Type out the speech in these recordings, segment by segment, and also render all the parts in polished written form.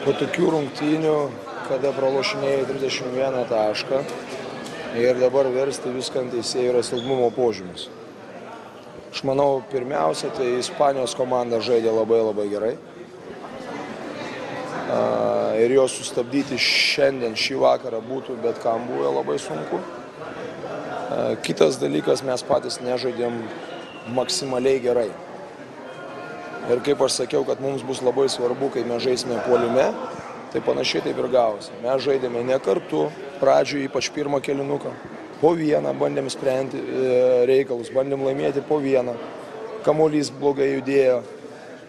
Po tokių rungtynių, kada pralošinėjai 31 tašką ir dabar versti viską ant teisėjų yra silpnumo požymis. Aš manau, pirmiausia, tai Ispanijos komanda žaidė labai gerai. Ir jos sustabdyti šiandien, šį vakarą būtų bet kam buvo labai sunku. Kitas dalykas, mes patys nežaidėm maksimaliai gerai. Ir kaip aš sakiau, kad mums bus labai svarbu, kai mes žaisime puolime, tai panašiai taip ir gavosi. Mes žaidėme ne kartu, pradžioje ypač pirmą kėlinuką. Po vieną bandėm sprendti reikalus, bandėm laimėti po vieną. Kamuolys blogai judėjo.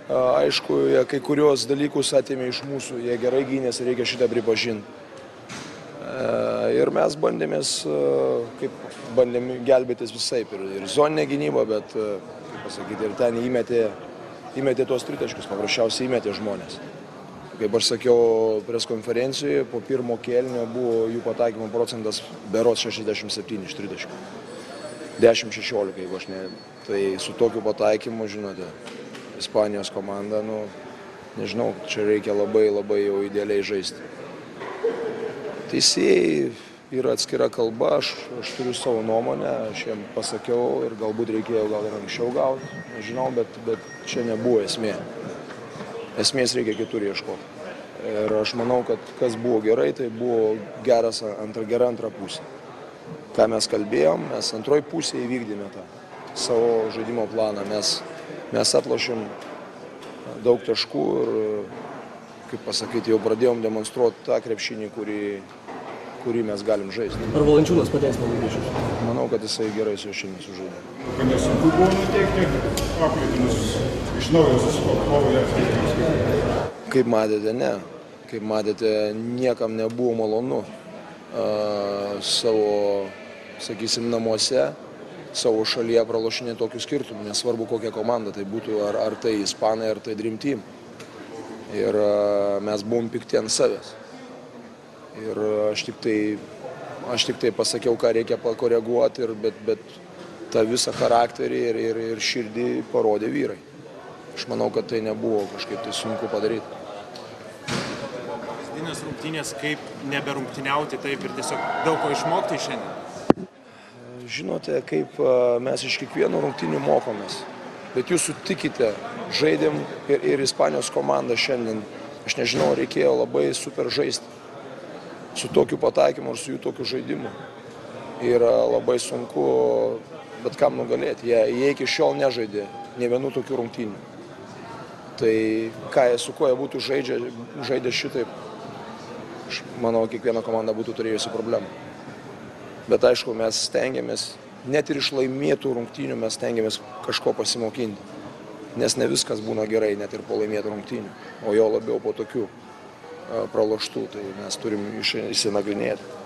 Aišku, kai kurios dalykus atėmė iš mūsų, jie gerai gynėsi, reikia šitą pripažinti. Ir mes bandėm gelbėtis visaip, ir zoninė gynyba, bet, kaip pasakyti, ir ten įmetė tuos tritaškius, paprasčiausiai įmetė žmonės. Kaip aš sakiau preskonferencijoje, po pirmo kėlinio buvo jų pataikymo procentas berods 67 iš tritaškių. 10-16, jeigu aš ne. Tai su tokiu pataikymu, žinote, Ispanijos komanda, nežinau, čia reikia labai jau idealiai žaisti. Teisėjai yra atskira kalba, aš turiu savo nuomonę, aš jiem pasakiau ir galbūt reikėjo gal ir anksčiau gauti, nežinau, bet čia nebuvo esmė. Esmės reikia kitur ieškoti. Ir aš manau, kad kas buvo gerai, tai buvo gera antra pusė. Ką mes kalbėjom, mes antroji pusė įvykdėme tą savo žaidimo planą. Mes atlošėm daug taškų ir, kaip pasakyti, jau pradėjom demonstruoti tą krepšinį, kurį mes galim žaisti. Ar Valančiūnas pateisino lūkesčius? Manau, kad jisai gerai su šiandien sužaidė. Kad nesunku buvo nuteikti auklėtinius iš naujo susipažinti? Kaip matėte, ne. Kaip matėte, niekam nebuvo malonu savo, sakysim, namuose, savo šalyje pralošinė tokių skirtumų, nesvarbu kokia komanda tai būtų, ar tai Ispanai, ar tai Dream Team. Ir mes buvom pikti ant savęs. Ir aš tik tai pasakiau, ką reikia pakoreguoti, bet tą visą charakterį ir širdį parodė vyrai. Aš manau, kad tai nebuvo kažkaip tai sunku padaryti. Kasdienės rungtynės, kaip neberungtyniauti taip ir tiesiog daug ko išmokti šiandien? Žinote, kaip mes iš kiekvieno rungtynių mokomės. Bet jūs sutikite, žaidėm ir Ispanijos komanda šiandien. Aš nežinau, reikėjo labai super žaisti. Su tokiu pataikymu ir su jų tokiu žaidimu. Yra labai sunku bet kam nugalėti. Jie iki šiol nežaidė nė vienų tokių rungtynių. Tai su kuo jie būtų žaidę šitaip, aš manau, kiekviena komanda būtų turėjusi problemų. Bet aišku, mes stengiamės, net ir iš laimėtų rungtynių mes stengiamės kažko pasimokinti. Nes ne viskas būna gerai, net ir po laimėtų rungtynių. O jo labiau po tokių praloštų, tai mes turim išsinagrinėti.